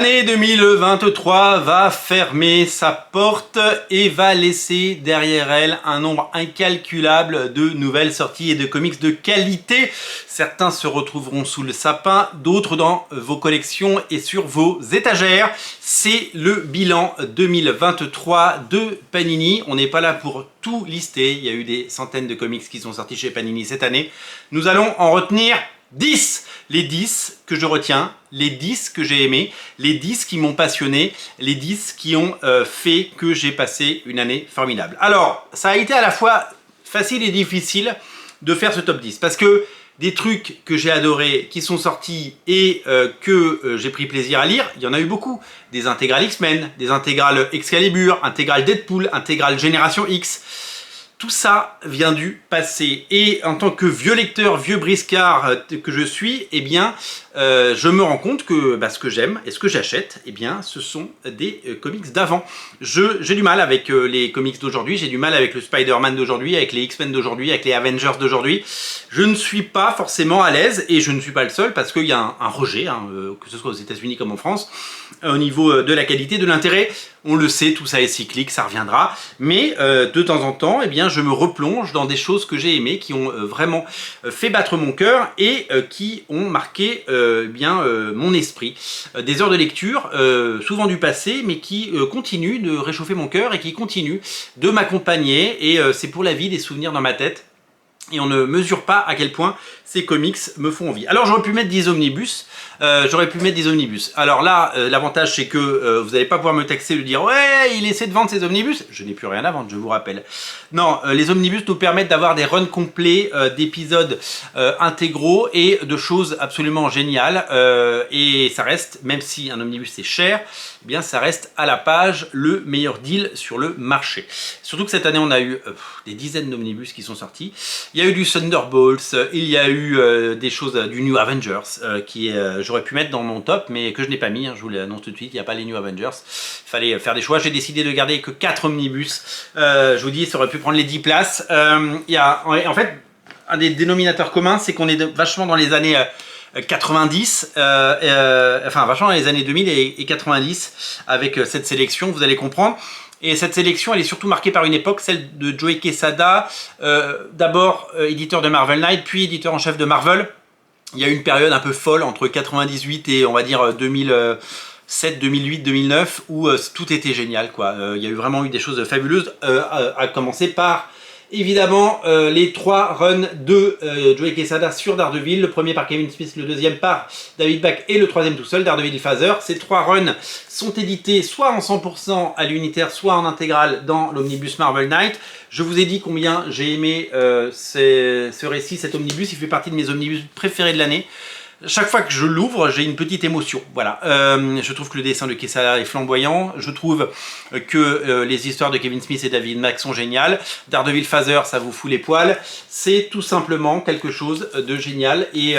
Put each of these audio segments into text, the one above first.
L'année 2023 va fermer sa porte et va laisser derrière elle un nombre incalculable de nouvelles sorties et de comics de qualité. Certains se retrouveront sous le sapin, d'autres dans vos collections et sur vos étagères. C'est le bilan 2023 de Panini. On n'est pas là pour tout lister, il y a eu des centaines de comics qui sont sortis chez Panini cette année. Nous allons en retenir 10, les 10 que je retiens, les 10 que j'ai aimés, les 10 qui m'ont passionné, les 10 qui ont fait que j'ai passé une année formidable. Alors, ça a été à la fois facile et difficile de faire ce top 10 parce que des trucs que j'ai adorés, qui sont sortis et que j'ai pris plaisir à lire, il y en a eu beaucoup. Des intégrales X-Men, des intégrales Excalibur, intégrales Deadpool, intégrales Génération X. Tout ça vient du passé et en tant que vieux lecteur, vieux briscard que je suis, eh bien, je me rends compte que ce que j'aime et ce que j'achète, eh bien, ce sont des comics d'avant. J'ai du mal avec les comics d'aujourd'hui, j'ai du mal avec le Spider-Man d'aujourd'hui, avec les X-Men d'aujourd'hui, avec les Avengers d'aujourd'hui. Je ne suis pas forcément à l'aise et je ne suis pas le seul parce qu'il y a un rejet, que ce soit aux États-Unis comme en France, au niveau de la qualité, de l'intérêt. On le sait, tout ça est cyclique, ça reviendra. Mais de temps en temps, eh bien, je me replonge dans des choses que j'ai aimées, qui ont vraiment fait battre mon cœur et qui ont marqué mon esprit. Des heures de lecture, souvent du passé, mais qui continuent de réchauffer mon cœur et qui continuent de m'accompagner. Et c'est pour la vie des souvenirs dans ma tête. Et on ne mesure pas à quel point ces comics me font envie. Alors j'aurais pu mettre des omnibus. Alors là, l'avantage c'est que vous n'allez pas pouvoir me taxer de dire « Ouais, il essaie de vendre ses omnibus ». Je n'ai plus rien à vendre, je vous rappelle. Non, les omnibus nous permettent d'avoir des runs complets d'épisodes intégraux et de choses absolument géniales. Et ça reste, même si un omnibus c'est cher, eh bien ça reste à la page le meilleur deal sur le marché. Surtout que cette année on a eu des dizaines d'omnibus qui sont sortis. Il y a eu du Thunderbolts, il y a eu des choses du New Avengers j'aurais pu mettre dans mon top mais que je n'ai pas mis, je vous l'annonce tout de suite, il n'y a pas les New Avengers. Il fallait faire des choix, j'ai décidé de garder que 4 omnibus. Je vous dis, ça aurait pu prendre les 10 places. Il y a en fait un des dénominateurs communs, c'est qu'on est vachement dans les années 90, enfin vachement dans les années 2000 et 90 avec cette sélection, vous allez comprendre. Et cette sélection, elle est surtout marquée par une époque, celle de Joe Quesada, d'abord éditeur de Marvel Knight, puis éditeur en chef de Marvel. Il y a eu une période un peu folle entre 98 et on va dire 2007, 2008, 2009 où tout était génial, quoi. Il y a eu vraiment eu des choses fabuleuses, à commencer par évidemment les 3 runs de Joe Quesada sur Daredevil, le premier par Kevin Smith, le deuxième par David Bach et le troisième tout seul, Daredevil Phaser. Ces 3 runs sont édités soit en 100% à l'unitaire, soit en intégrale dans l'omnibus Marvel Knight. Je vous ai dit combien j'ai aimé ce récit, cet omnibus, il fait partie de mes omnibus préférés de l'année. Chaque fois que je l'ouvre, j'ai une petite émotion. Voilà. Je trouve que le dessin de Quesada est flamboyant. Je trouve que les histoires de Kevin Smith et David Mack sont géniales. Daredevil Phaser, ça vous fout les poils. C'est tout simplement quelque chose de génial. Et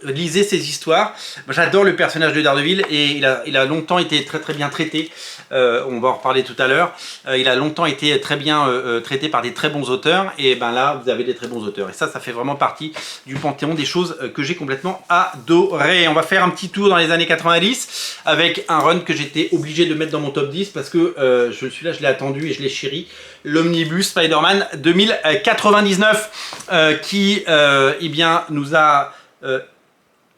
lisez ces histoires. J'adore le personnage de Daredevil et il a longtemps été très très bien traité. On va en reparler tout à l'heure. Il a longtemps été très bien traité par des très bons auteurs. Et ben là, vous avez des très bons auteurs. Et ça fait vraiment partie du panthéon des choses que j'ai complètement adoré. On va faire un petit tour dans les années 90 avec un run que j'étais obligé de mettre dans mon top 10 parce que celui-là je l'ai attendu et je l'ai chéri, l'omnibus Spider-Man 2099 qui eh bien, nous a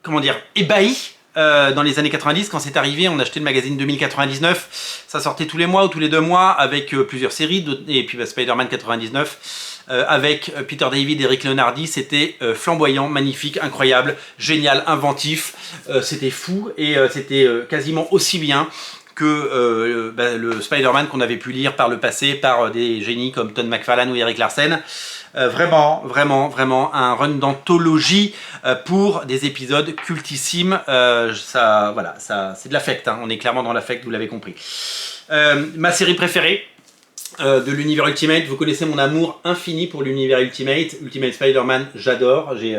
comment dire, ébahis. Dans les années 90, quand c'est arrivé, on achetait le magazine 2099, ça sortait tous les mois ou tous les 2 mois avec plusieurs séries, et puis Spider-Man 99 avec Peter David et Rick Leonardi, c'était flamboyant, magnifique, incroyable, génial, inventif, c'était fou et c'était quasiment aussi bien que le Spider-Man qu'on avait pu lire par le passé par des génies comme Todd McFarlane ou Eric Larsen. Vraiment un run d'anthologie pour des épisodes cultissimes. Voilà, c'est de l'affect, on est clairement dans l'affect, vous l'avez compris. Ma série préférée de l'univers Ultimate, vous connaissez mon amour infini pour l'univers Ultimate. Ultimate Spider-Man, j'adore. J'ai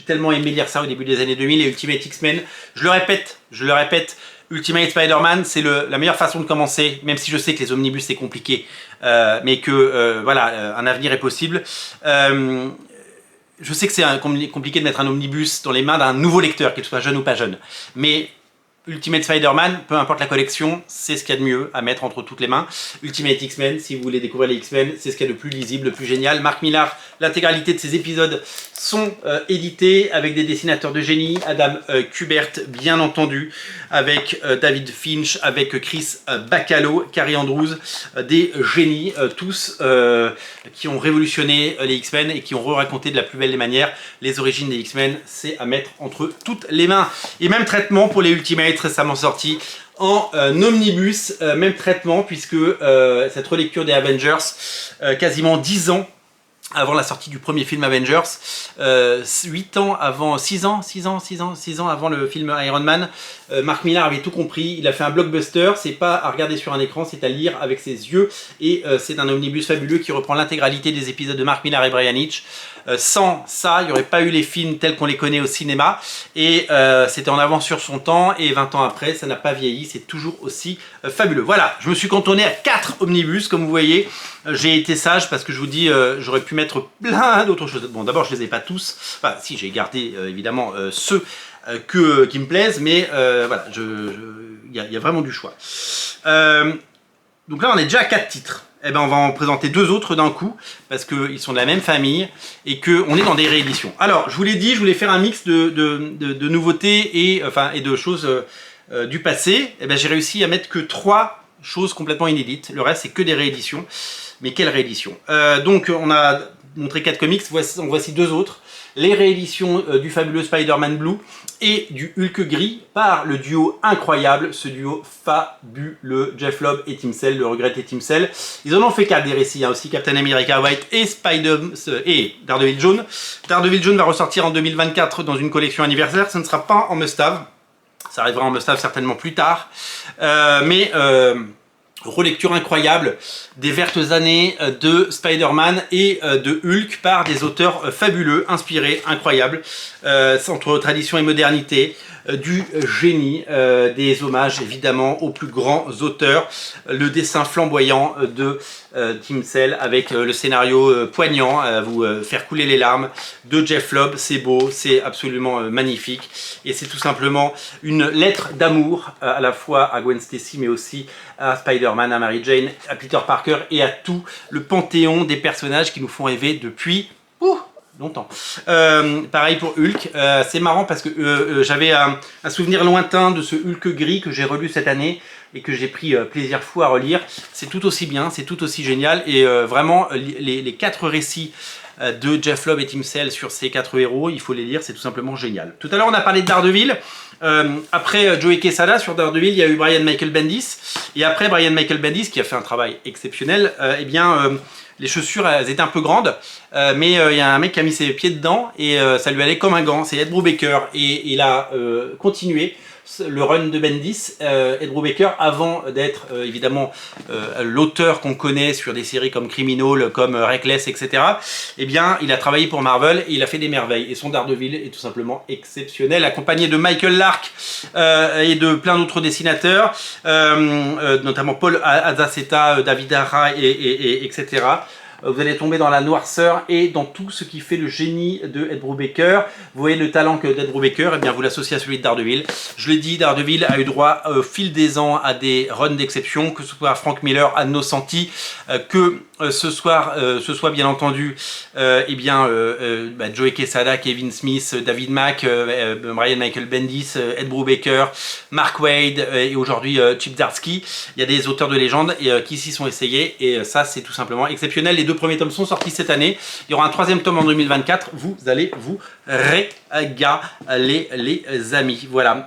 tellement aimé lire ça au début des années 2000 et Ultimate X-Men. Je le répète, Ultimate Spider-Man, c'est la meilleure façon de commencer, même si je sais que les omnibus c'est compliqué, mais que voilà, un avenir est possible. Je sais que c'est compliqué de mettre un omnibus dans les mains d'un nouveau lecteur, qu'il soit jeune ou pas jeune, mais Ultimate Spider-Man, peu importe la collection, c'est ce qu'il y a de mieux à mettre entre toutes les mains. Ultimate X-Men, si vous voulez découvrir les X-Men, c'est ce qu'il y a de plus lisible, le plus génial. Mark Millar, l'intégralité de ses épisodes sont édités avec des dessinateurs de génie. Adam Kubert, bien entendu, avec David Finch, avec Chris Bacalo, Carrie Andrews, des génies, tous qui ont révolutionné les X-Men et qui ont raconté de la plus belle des manières les origines des X-Men. C'est à mettre entre toutes les mains. Et même traitement pour les Ultimates, récemment sorti en omnibus, même traitement puisque cette relecture des Avengers, quasiment 10 ans avant la sortie du premier film Avengers, 8 ans avant, 6 ans avant le film Iron Man, Mark Millar avait tout compris, il a fait un blockbuster, c'est pas à regarder sur un écran, c'est à lire avec ses yeux, et c'est un omnibus fabuleux qui reprend l'intégralité des épisodes de Mark Millar et Brian Hitch. Sans ça, il n'y aurait pas eu les films tels qu'on les connaît au cinéma, et c'était en avance sur son temps, et 20 ans après, ça n'a pas vieilli, c'est toujours aussi fabuleux. Voilà, je me suis cantonné à 4 omnibus, comme vous voyez. J'ai été sage parce que je vous dis, j'aurais pu mettre plein d'autres choses. Bon, d'abord, je les ai pas tous, enfin, si, j'ai gardé évidemment ceux qui me plaisent, mais voilà, il y a vraiment du choix. Donc là, on est déjà à 4 titres. Eh ben, on va en présenter 2 autres d'un coup, parce qu'ils sont de la même famille, et qu'on est dans des rééditions. Alors, je vous l'ai dit, je voulais faire un mix de nouveautés et de choses du passé. Eh ben, j'ai réussi à mettre que 3 choses complètement inédites. Le reste, c'est que des rééditions. Mais quelle réédition? Donc, on a montré 4 comics, voici 2 autres. Les rééditions du fabuleux Spider-Man Blue et du Hulk gris par le duo incroyable, ce duo fabuleux, Jeff Lobb et Tim Sale, le regretté Tim Sale. Ils en ont fait 4 des récits, hein, aussi Captain America White et Daredevil Jaune. Daredevil Jaune va ressortir en 2024 dans une collection anniversaire, ce ne sera pas en must-have, ça arrivera en must-have certainement plus tard, relecture incroyable des vertes années de Spider-Man et de Hulk par des auteurs fabuleux, inspirés, incroyables, entre tradition et modernité, du génie, des hommages évidemment aux plus grands auteurs, le dessin flamboyant de Tim Sale avec le scénario poignant à vous faire couler les larmes de Jeff Lobb. C'est beau, c'est absolument magnifique et c'est tout simplement une lettre d'amour à la fois à Gwen Stacy mais aussi à Spider-Man, à Mary Jane, à Peter Parker et à tout le panthéon des personnages qui nous font rêver depuis longtemps. Pareil pour Hulk, c'est marrant parce que j'avais un souvenir lointain de ce Hulk gris que j'ai relu cette année et que j'ai pris plaisir fou à relire. C'est tout aussi bien, c'est tout aussi génial et vraiment les 4 récits de Jeff Lobb et Tim Sale sur ces 4 héros, il faut les lire, c'est tout simplement génial. Tout à l'heure on a parlé de Daredevil, après Joey Quesada sur Daredevil, il y a eu Brian Michael Bendis, et après Brian Michael Bendis qui a fait un travail exceptionnel, les chaussures elles étaed un peu grandes, mais il y a un mec qui a mis ses pieds dedans et ça lui allait comme un gant, c'est Ed Brubaker, et il a continué le run de Bendis, Ed Brubaker, avant d'être évidemment l'auteur qu'on connaît sur des séries comme Criminal, comme Reckless, etc. Eh bien, il a travaillé pour Marvel et il a fait des merveilles. Et son Daredevil est tout simplement exceptionnel, accompagné de Michael Lark et de plein d'autres dessinateurs, notamment Paul Azaceta, David Ara, etc. Vous allez tomber dans la noirceur et dans tout ce qui fait le génie de Ed Brubaker. Vous voyez le talent que d'Ed Brubaker, et bien vous l'associez à celui de Daredevil. Je l'ai dit, Daredevil a eu droit au fil des ans à des runs d'exception, que ce soit Frank Miller, Anno Nosanti, que ce soit bien entendu Joey Quesada, Kevin Smith, David Mack, Brian Michael Bendis, Ed Brubaker, Mark Waid et aujourd'hui Chip Zdarsky. Il y a des auteurs de légende qui s'y sont essayés et ça c'est tout simplement exceptionnel. Les 2 premiers tomes sont sortis cette année. Il y aura un 3e tome en 2024. Vous allez vous régaler les amis. Voilà.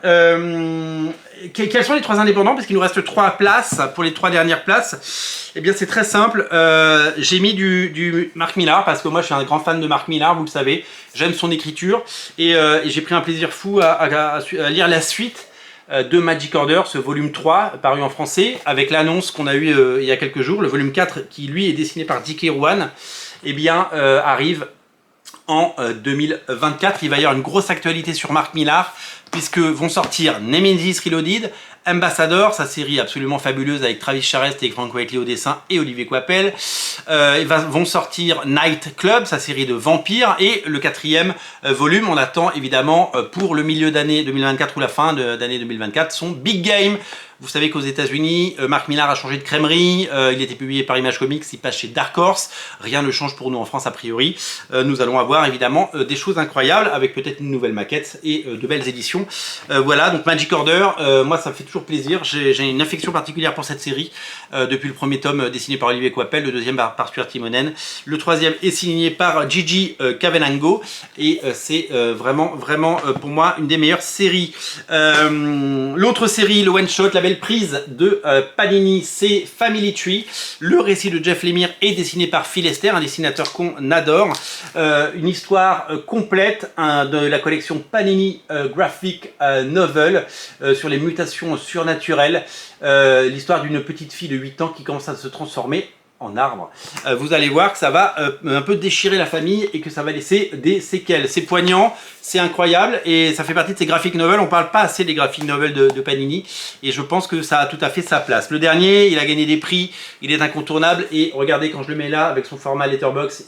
Quels sont les 3 indépendants? Parce qu'il nous reste 3 places pour les 3 dernières places. Eh bien c'est très simple. J'ai mis du Mark Millar parce que moi je suis un grand fan de Mark Millar, vous le savez. J'aime son écriture et j'ai pris un plaisir fou à lire la suite de Magic Order, ce volume 3 paru en français, avec l'annonce qu'on a eue il y a quelques jours, le volume 4 qui lui est dessiné par Dick Irwan, eh bien arrive en 2024. Il va y avoir une grosse actualité sur Mark Millar puisque vont sortir Nemesis Reloaded, Ambassador, sa série absolument fabuleuse avec Travis Charest et Frank Whiteley au dessin et Olivier Coipel. Vont sortir Night Club, sa série de vampires, et le 4e volume, on attend évidemment pour le milieu d'année 2024 ou la fin d'année 2024, son Big Game. Vous savez qu'aux États-Unis, Marc Millar a changé de crèmerie, il était publié par Image Comics, il passe chez Dark Horse, rien ne change pour nous en France a priori. Nous allons avoir évidemment des choses incroyables avec peut-être une nouvelle maquette et de belles éditions. Voilà, donc Magic Order, moi ça me fait toujours plaisir, j'ai une affection particulière pour cette série, depuis le premier tome dessiné par Olivier Coipel, le deuxième par Stuart Timonen, le troisième est signé par Gigi Cavenango, et c'est vraiment pour moi une des meilleures séries. L'autre série, le one shot, la belle prise de Panini, c'est Family Tree. Le récit de Jeff Lemire est dessiné par Phil Lester, un dessinateur qu'on adore. Une histoire complète de la collection Panini Graphic Novel sur les mutations surnaturelles. L'histoire d'une petite fille de 8 ans qui commence à se transformer en arbre. Vous allez voir que ça va un peu déchirer la famille et que ça va laisser des séquelles. C'est poignant, c'est incroyable et ça fait partie de ces graphic novels. On parle pas assez des graphic novels de Panini et je pense que ça a tout à fait sa place. Le dernier, il a gagné des prix, il est incontournable et regardez quand je le mets là avec son format letterbox,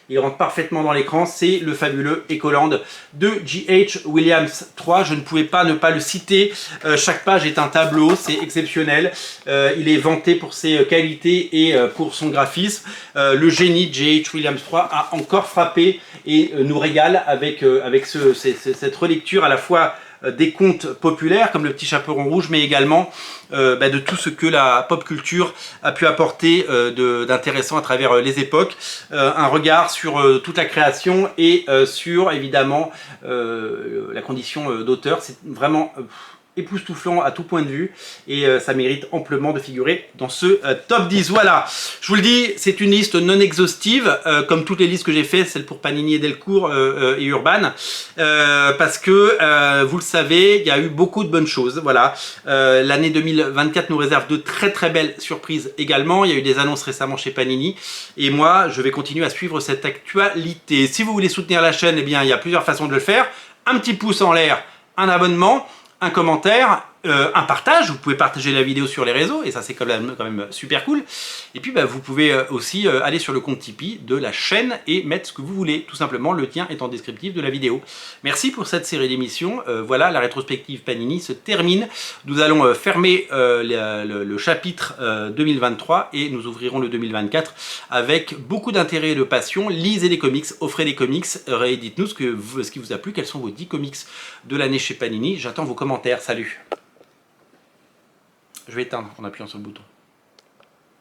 il rentre parfaitement dans l'écran, c'est le fabuleux Ecoland de J.H. Williams 3. Je ne pouvais pas ne pas le citer. Chaque page est un tableau, c'est exceptionnel. Il est vanté pour ses qualités et pour son graphisme. Le génie de J.H. Williams 3 a encore frappé et nous régale avec cette relecture à la fois des contes populaires comme Le Petit Chaperon Rouge, mais également de tout ce que la pop culture a pu apporter d'intéressant à travers les époques. Un regard sur toute la création et sur évidemment la condition d'auteur. C'est vraiment époustouflant à tout point de vue et ça mérite amplement de figurer dans ce top 10. Voilà, je vous le dis, c'est une liste non exhaustive comme toutes les listes que j'ai fait, celle pour Panini et Delcourt et Urban, parce que vous le savez, il y a eu beaucoup de bonnes choses. Voilà, l'année 2024 nous réserve de très belles surprises également. Il y a eu des annonces récemment chez Panini et moi je vais continuer à suivre cette actualité. Si vous voulez soutenir la chaîne, eh bien il y a plusieurs façons de le faire. Un petit pouce en l'air, un abonnement, un commentaire, un partage, vous pouvez partager la vidéo sur les réseaux et ça c'est quand même super cool. Et puis vous pouvez aussi aller sur le compte Tipeee de la chaîne et mettre ce que vous voulez, tout simplement, le lien est en descriptif de la vidéo. Merci pour cette série d'émissions. Voilà, la rétrospective Panini se termine. Nous allons fermer le chapitre 2023 et nous ouvrirons le 2024 avec beaucoup d'intérêt et de passion. Lisez les comics, offrez des comics, et dites-nous ce qui vous a plu, quels sont vos 10 comics de l'année chez Panini. J'attends vos commentaires, salut. Je vais éteindre en appuyant sur le bouton.